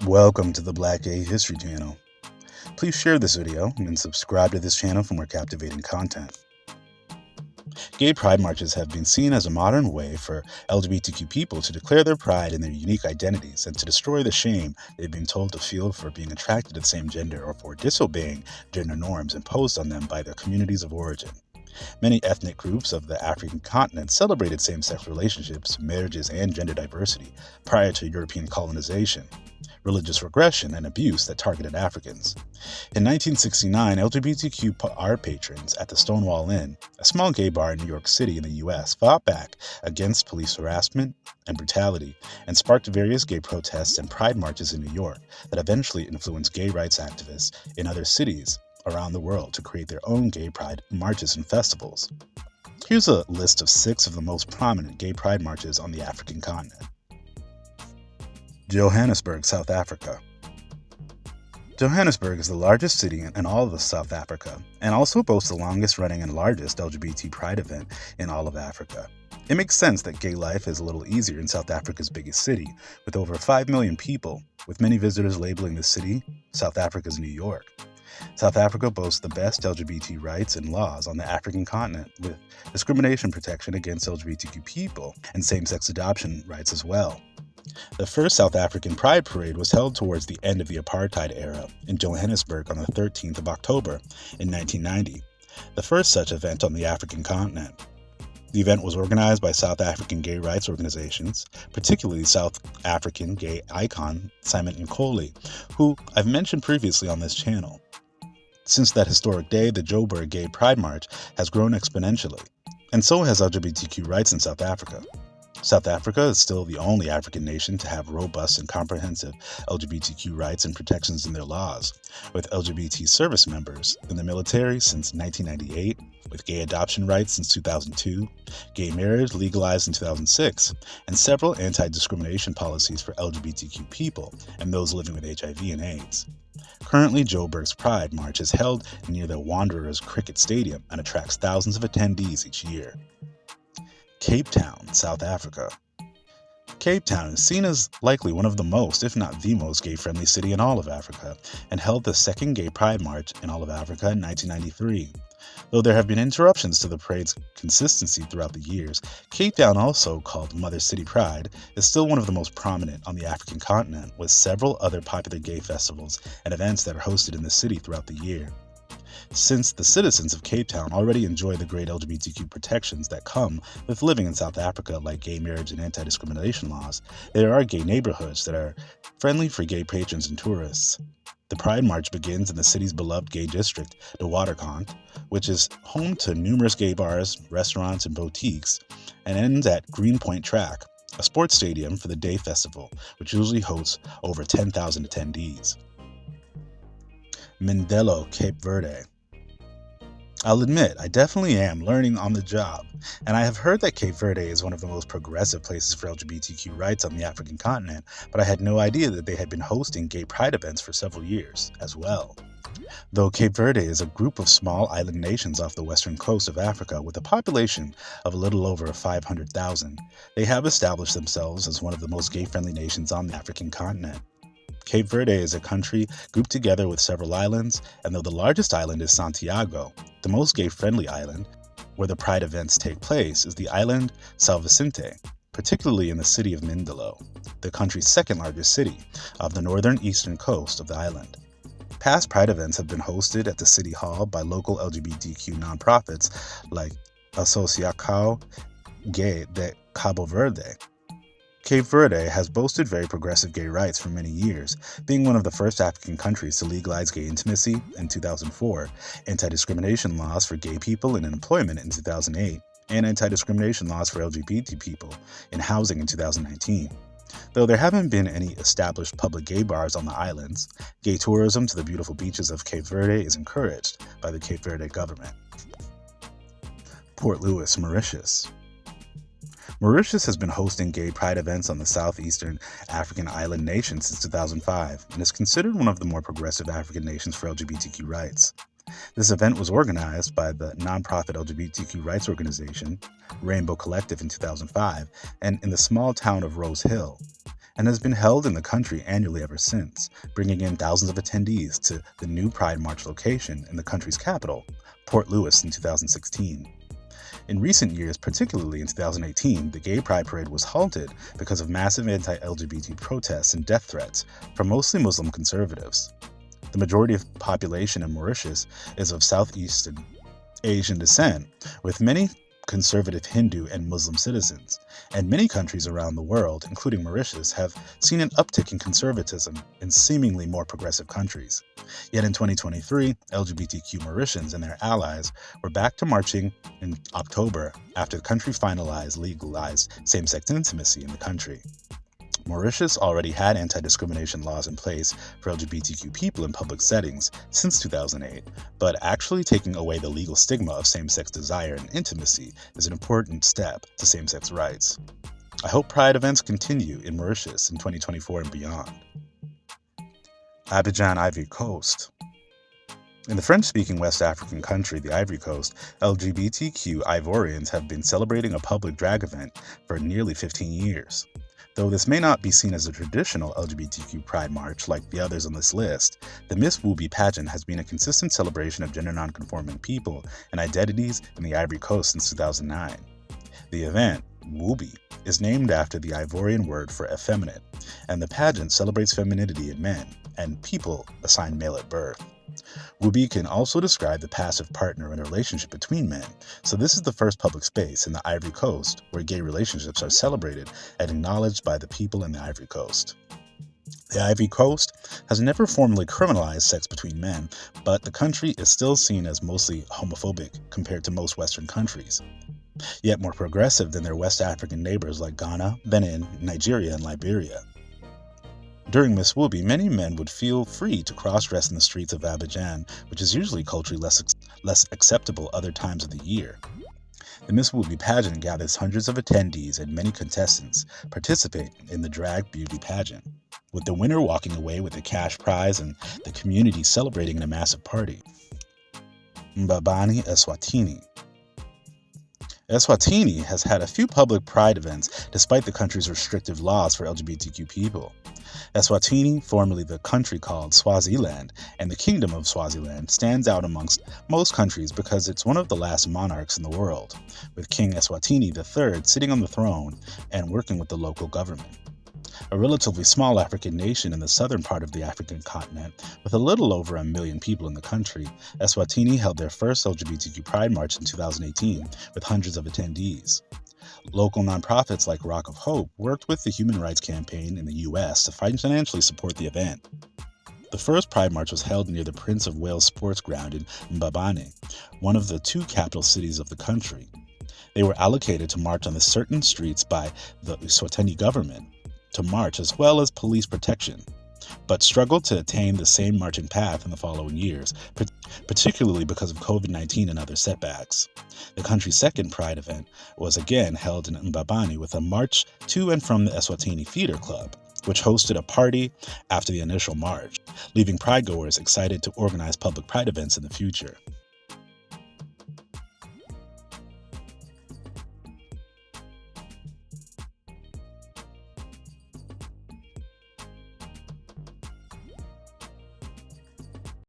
Welcome to the Black Gay History channel. Please share this video and subscribe to this channel for more captivating content. Gay pride marches have been seen as a modern way for LGBTQ people to declare their pride in their unique identities and to destroy the shame they've been told to feel for being attracted to the same gender or for disobeying gender norms imposed on them by their communities of origin. Many ethnic groups of the African continent celebrated same-sex relationships, marriages, and gender diversity prior to European colonization, religious regression, and abuse that targeted Africans. In 1969, LGBTQ art patrons at the Stonewall Inn, a small gay bar in New York City in the U.S., fought back against police harassment and brutality and sparked various gay protests and pride marches in New York that eventually influenced gay rights activists in other cities around the world to create their own gay pride marches and festivals. Here's a list of 6 of the most prominent gay pride marches on the African continent. Johannesburg, South Africa. Johannesburg is the largest city in all of South Africa and also boasts the longest running and largest LGBT pride event in all of Africa. It makes sense that gay life is a little easier in South Africa's biggest city, with over 5 million people, with many visitors labeling the city South Africa's New York. South Africa boasts the best LGBT rights and laws on the African continent, with discrimination protection against LGBTQ people and same-sex adoption rights as well. The first South African Pride Parade was held towards the end of the apartheid era in Johannesburg on the 13th of October in 1990, the first such event on the African continent. The event was organized by South African gay rights organizations, particularly South African gay icon Simon Nkoli, who I've mentioned previously on this channel. Since that historic day, the Joburg Gay Pride March has grown exponentially, and so has LGBTQ rights in South Africa. South Africa is still the only African nation to have robust and comprehensive LGBTQ rights and protections in their laws, with LGBT service members in the military since 1998, with gay adoption rights since 2002, gay marriage legalized in 2006, and several anti-discrimination policies for LGBTQ people and those living with HIV and AIDS. Currently, Joburg's Pride March is held near the Wanderers Cricket Stadium and attracts thousands of attendees each year. Cape Town, South Africa. Cape Town is seen as likely one of the most, if not the most, gay-friendly city in all of Africa, and held the second Gay Pride March in all of Africa in 1993. Though there have been interruptions to the parade's consistency throughout the years, Cape Town, also called Mother City Pride, is still one of the most prominent on the African continent, with several other popular gay festivals and events that are hosted in the city throughout the year. Since the citizens of Cape Town already enjoy the great LGBTQ protections that come with living in South Africa, like gay marriage and anti-discrimination laws, there are gay neighborhoods that are friendly for gay patrons and tourists. The Pride March begins in the city's beloved gay district, the Waterkant, which is home to numerous gay bars, restaurants, and boutiques, and ends at Greenpoint Track, a sports stadium for the day festival, which usually hosts over 10,000 attendees. Mindelo, Cape Verde. I'll admit, I definitely am learning on the job, and I have heard that Cape Verde is one of the most progressive places for LGBTQ rights on the African continent, but I had no idea that they had been hosting gay pride events for several years as well. Though Cape Verde is a group of small island nations off the western coast of Africa with a population of a little over 500,000, they have established themselves as one of the most gay-friendly nations on the African continent. Cape Verde is a country grouped together with several islands, and though the largest island is Santiago, the most gay-friendly island, where the pride events take place, is the island São Vicente, particularly in the city of Mindelo, the country's second largest city, off the northern eastern coast of the island. Past pride events have been hosted at the city hall by local LGBTQ nonprofits like Associação Gay de Cabo Verde. Cape Verde has boasted very progressive gay rights for many years, being one of the first African countries to legalize gay intimacy in 2004, anti-discrimination laws for gay people in employment in 2008, and anti-discrimination laws for LGBT people in housing in 2019. Though there haven't been any established public gay bars on the islands, gay tourism to the beautiful beaches of Cape Verde is encouraged by the Cape Verde government. Port Louis, Mauritius. Mauritius has been hosting gay pride events on the southeastern African island nation since 2005 and is considered one of the more progressive African nations for LGBTQ rights. This event was organized by the nonprofit LGBTQ rights organization Rainbow Collective in 2005 and in the small town of Rose Hill. and has been held in the country annually ever since, bringing in thousands of attendees to the new Pride March location in the country's capital, Port Louis, in 2016. In recent years, particularly in 2018, the Gay Pride Parade was halted because of massive anti-LGBT protests and death threats from mostly Muslim conservatives. The majority of the population in Mauritius is of Southeast Asian descent, with many conservative Hindu and Muslim citizens, and many countries around the world, including Mauritius, have seen an uptick in conservatism in seemingly more progressive countries. Yet in 2023, LGBTQ Mauritians and their allies were back to marching in October after the country legalized same-sex intimacy in the country. Mauritius already had anti-discrimination laws in place for LGBTQ people in public settings since 2008, but actually taking away the legal stigma of same-sex desire and intimacy is an important step to same-sex rights. I hope Pride events continue in Mauritius in 2024 and beyond. Abidjan, Ivory Coast. In the French-speaking West African country, the Ivory Coast, LGBTQ Ivorians have been celebrating a public drag event for nearly 15 years. Though this may not be seen as a traditional LGBTQ Pride March like the others on this list, the Miss Woy Pageant has been a consistent celebration of gender nonconforming people and identities in the Ivory Coast since 2009. The event, Wobi, is named after the Ivorian word for effeminate, and the pageant celebrates femininity in men and people assigned male at birth. Wobi can also describe the passive partner in a relationship between men, so this is the first public space in the Ivory Coast where gay relationships are celebrated and acknowledged by the people in the Ivory Coast. The Ivory Coast has never formally criminalized sex between men, but the country is still seen as mostly homophobic compared to most Western countries, yet more progressive than their West African neighbors like Ghana, Benin, Nigeria, and Liberia. During Miss Woy, many men would feel free to cross-dress in the streets of Abidjan, which is usually culturally less acceptable other times of the year. The Miss Woy Pageant gathers hundreds of attendees, and many contestants participate in the drag beauty pageant, with the winner walking away with a cash prize and the community celebrating in a massive party. Mbabane, Eswatini. Eswatini has had a few public pride events despite the country's restrictive laws for LGBTQ people. Eswatini, formerly the country called Swaziland, and the Kingdom of Swaziland, stands out amongst most countries because it's one of the last monarchs in the world, with King Eswatini III sitting on the throne and working with the local government. A relatively small African nation in the southern part of the African continent, with a little over 1 million people in the country, Eswatini held their first LGBTQ Pride March in 2018 with hundreds of attendees. Local nonprofits like Rock of Hope worked with the Human Rights Campaign in the U.S. to financially support the event. The first Pride March was held near the Prince of Wales Sports Ground in Mbabane, one of the 2 capital cities of the country. They were allocated to march on the certain streets by the Eswatini government to march as well as police protection, but struggled to attain the same marching path in the following years, particularly because of COVID-19 and other setbacks. The country's second Pride event was again held in Mbabane with a march to and from the Eswatini Theatre Club, which hosted a party after the initial march, leaving Pride goers excited to organize public Pride events in the future.